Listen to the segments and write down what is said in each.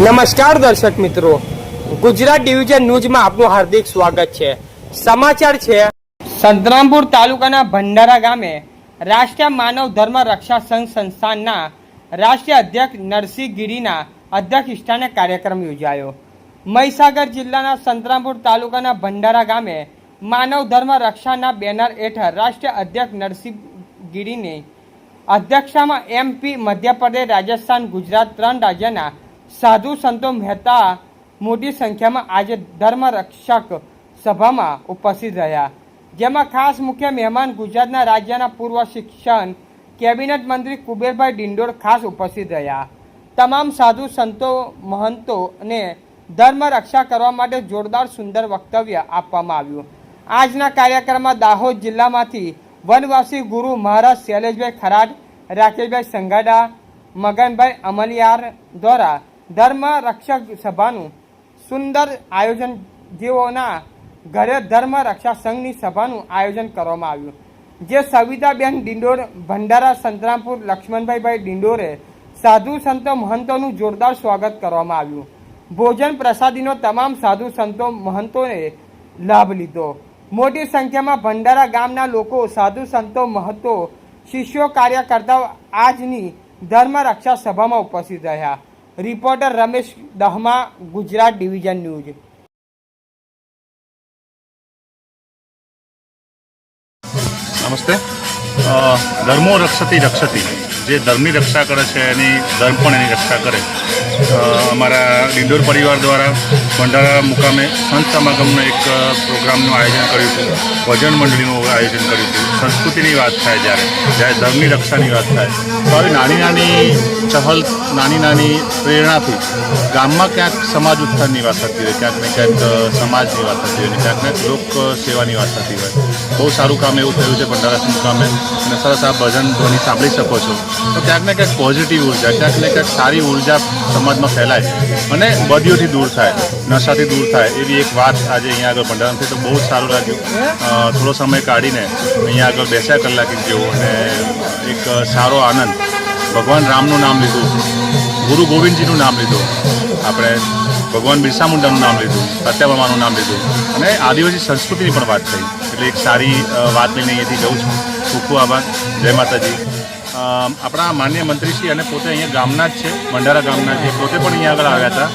નમસ્કાર દર્શક મિત્રો, ગુજરાત ડિવિઝન ન્યૂઝમાં આપનું હાર્દિક સ્વાગત છે। સમાચાર છે, સંતરામપુર તાલુકાના ભંડારા ગામે રાષ્ટ્રીય માનવ ધર્મ રક્ષા સંઘ સંસ્થાનના રાષ્ટ્રીય અધ્યક્ષ નરસિંહ ગીરીના અધ્યક્ષ સ્થાને કાર્યક્રમ યોજાયો। મહીસાગર જિલ્લાના સંતરામપુર તાલુકાના ભંડારા ગામે માનવ ધર્મ રક્ષાના બેનર હેઠળ રાષ્ટ્રીય અધ્યક્ષ નરસિંહ ગીરીની અધ્યક્ષતામાં MP, મધ્યપ્રદેશ, રાજસ્થાન, ગુજરાત 3 રાજ્યના સાધુ સંતો મહેતા મોટી સંખ્યામાં આજે ધર્મ રક્ષક સભામાં ઉપસ્થિત રહ્યા, જેમાં ખાસ મુખ્ય મહેમાન ગુજરાતના રાજ્યના પૂર્વ શિક્ષણ કેબિનેટ મંત્રી કુબેરભાઈ ડિંડોર ખાસ ઉપસ્થિત રહ્યા। તમામ સાધુ સંતો મહંતોને ધર્મ રક્ષા કરવા માટે જોરદાર સુંદર વક્તવ્ય આપવામાં આવ્યું। આજના કાર્યક્રમમાં દાહોદ જિલ્લામાંથી વનવાસી ગુરુ મહારાજ શૈલેષભાઈ ખરાડ, રાકેશભાઈ સંગાડા, મગનભાઈ અમલિયાર દ્વારા ધર્મ રક્ષક સભાનું સુંદર આયોજન, જેઓના ઘરે ધર્મ રક્ષા સંઘની સભાનું આયોજન કરવામાં આવ્યું, જે સવિતાબેન ડિંડોર, ભંડારા, સંતરામપુર, લક્ષ્મણભાઈ ડિંડોરે સાધુ સંતો મહંતોનું જોરદાર સ્વાગત કરવામાં આવ્યું। ભોજન પ્રસાદીનો તમામ સાધુ સંતો મહંતોને લાભ લીધો। મોટી સંખ્યામાં ભંડારા ગામના લોકો, સાધુ સંતો મહંતો, શિષ્યો, કાર્યકર્તાઓ આજની ધર્મ રક્ષા સભામાં ઉપસ્થિત રહ્યા। Reporter Ramesh Dahma, Gujarat division news. નમસ્તે। ધર્મો રક્ષતી રક્ષતી, જે ધર્મની રક્ષા કરે છે એની ધર્મ પણ એની રક્ષા કરે। અમારા ડિંડોર પરિવાર દ્વારા ભંડારા મુકામે સંત સમાગમનો એક પ્રોગ્રામનું આયોજન કર્યું હતું, ભજન મંડળીનું આયોજન કર્યું હતું। સંસ્કૃતિની વાત થાય, જ્યારે ધર્મની રક્ષાની વાત થાય તો આવી નાની નાની પ્રેરણાથી ગામમાં ક્યાંક સમાજ ઉત્થાનની વાત થતી હોય, ક્યાંક ને ક્યાંક સમાજની વાત થતી હોય, ક્યાંક ને લોક સેવાની વાત થતી હોય। બહુ સારું કામ એવું થયું છે ભંડારા મુકામે, અને સરસ આ ભજન ધ્વનિ સાંભળી શકો છો તો ક્યાંક ને ક્યાંક પોઝિટિવ ઉર્જા, ક્યાંક ને ક્યાંક સારી ઉર્જા સમાજમાં ફેલાય અને બદીઓથી દૂર થાય, નશાથી દૂર થાય, એવી એક વાત આજે અહીંયા આગળ ભંડારાથી તો બહુ જ સારું લાગ્યું। થોડો સમય કાઢીને અહીંયા આગળ બેસ્યા કલાક જેવો, અને એક સારો આનંદ। ભગવાન રામનું નામ લીધું, ગુરુ ગોવિંદજીનું નામ લીધું, આપણે ભગવાન બિરસા મુંડાનું નામ લીધું, સત્યભામાનું નામ લીધું, અને આદિવાસી સંસ્કૃતિની પણ વાત થઈ, એટલે એક સારી વાત લઈને અહીંયાથી જઉં છું। ખૂબ ખૂબ આભાર। જય માતાજી। આપણા માન્ય મંત્રીશ્રી અને પોતે અહીંયા ગામના જ છે, ભંડારા ગામના છે, પોતે પણ અહીંયા આગળ આવ્યા હતા,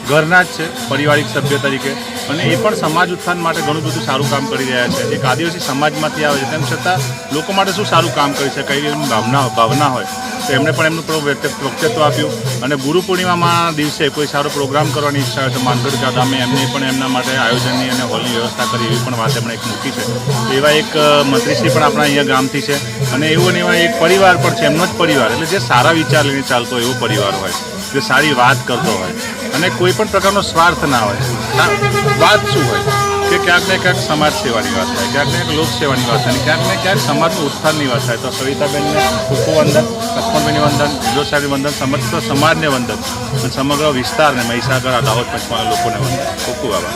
ઘરના જ છે, પારિવારિક સભ્ય તરીકે, અને એ પણ સમાજ ઉત્થાન માટે ઘણું બધું સારું કામ કરી રહ્યા છે। એક આદિવાસી સમાજમાંથી આવે છે, તેમ છતાં લોકો માટે શું સારું કામ કરી છે, કઈ એમની ભાવના હોય તો એમણે પણ એમનું વક્તવ્ય આપ્યું। અને ગુરુ પૂર્ણિમામાં દિવસે કોઈ સારો પ્રોગ્રામ કરવાની ઈચ્છા હોય તો માનગઢ ગામે એમને પણ એમના માટે આયોજનની અને હોલની વ્યવસ્થા કરી, એવી પણ વાત એમણે એક મૂકી છે। એવા એક મંત્રીશ્રી પણ આપણા અહીંયા ગામથી છે, અને એવું એવા એક પરિવાર પણ છે, એમનો જ પરિવાર, એટલે જે સારા વિચાર લઈને ચાલતો એવો પરિવાર હોય, જે સારી વાત કરતો હોય, અને કોઈ પણ પ્રકારનો સ્વાર્થ ના હોય। વાત શું હોય કે ક્યાંક ને ક્યાંક સમાજ સેવાની વાત થાય, ક્યાંક ને ક્યાંક લોક સેવાની વાત થાય, ક્યાંક ને ક્યાંક સમાજનું ઉત્થાનની વાત થાય। તો સવિતાબેનને ખૂબ ખૂબ વંદન, લક્ષ્મણબેનને વંદન, ડિંડોર સાહેબને વંદન, સમસ્ત સમાજને વંદન, અને સમગ્ર વિસ્તારને, મહીસાગર, દાહોદ પંચમહાલના લોકોને વંદન। ખૂબ ખૂબ આભાર।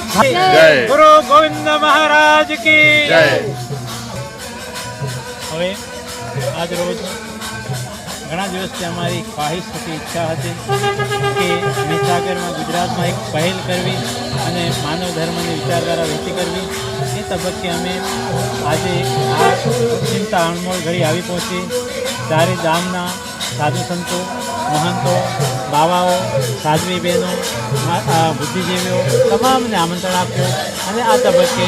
જય ગુરુ ગોવિંદ મહારાજ કી જય। હવે આજ રોજ ઘણા દિવસથી અમારી ખ્વાહિશ હતી, ઈચ્છા હતી કે મહીસાગરમાં, ગુજરાતમાં એક પહેલ કરવી અને માનવ ધર્મની વિચારધારા વ્યક્તિ કરવી। એ તબક્કે અમે આજે આ ચિંતા અણમોલ ઘડી આવી પહોંચી। ચારે ગામના સાધુ સંતો, મહંતો, બાવાઓ, સાધ્વી બહેનો, બુદ્ધિજીવીઓ તમામને આમંત્રણ આપ્યું, અને આ તબક્કે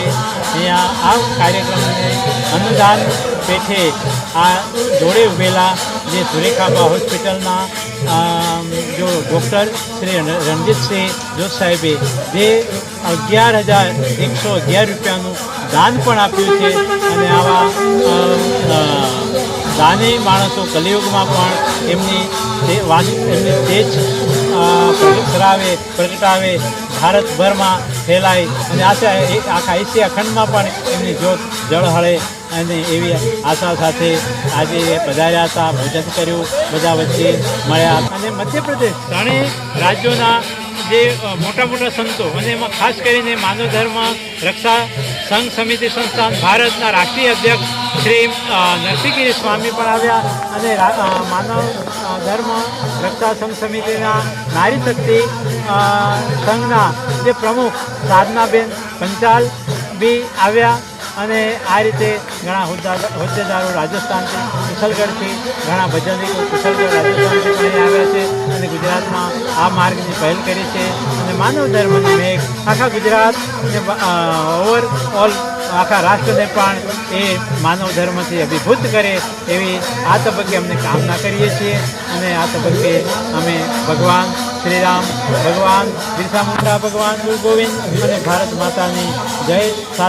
અહીંયા આ કાર્યક્રમને અનુદાન પેઠે આ જોડે ઉભેલા જે સુરેખાબા હોસ્પિટલના જો ડૉક્ટર શ્રી રણજીતસિંહ જોશ સાહેબે જે 11,111 રૂપિયાનું દાન પણ આપ્યું છે, અને આવા દાની માણસો કલિયુગમાં પણ એમની તેજ પ્રગટાવે, ભારતભરમાં ફેલાય, અને આખા એશિયા ખંડમાં પણ એમની જ્યોત ઝળહળે, અને એવી આશા સાથે આજે પધાર્યા હતા, ભોજન કર્યું, બધા વચ્ચે મળ્યા, અને મધ્યપ્રદેશ ત્રણેય રાજ્યોના જે મોટા મોટા સંતો અને એમાં ખાસ કરીને માનવ ધર્મ રક્ષા સંઘ સમિતિ સંસ્થાન ભારતના રાષ્ટ્રીય અધ્યક્ષ શ્રી નરસિંહગીરી સ્વામી પણ આવ્યા અને માનવ ધર્મ રક્ષા સંઘ સમિતિના નારી શક્તિ સંઘના જે પ્રમુખ સાધનાબેન પંચાલ બી આવ્યા અને આ રીતે ઘણા હોદ્દેદારો રાજસ્થાનથી કુશલગઢથી ઘણા ભજનિકો કુશલગઢ રાજસ્થાનથી પણ આવ્યા છે અને ગુજરાતમાં આ માર્ગની પહેલ કરી છે અને માનવ ધર્મની મેઘ આખા ગુજરાત ઓવરઓલ આખા રાષ્ટ્રને પણ એ માનવ ધર્મથી અભિભૂત કરે એવી આ તબક્કે અમને કામના કરીએ છીએ અને આ તબક્કે અમે ભગવાન શ્રીરામ ભગવાન બિરસા મુંડા ભગવાન ગુરુ ગોવિંદ અને ભારત માતાની જય સાથે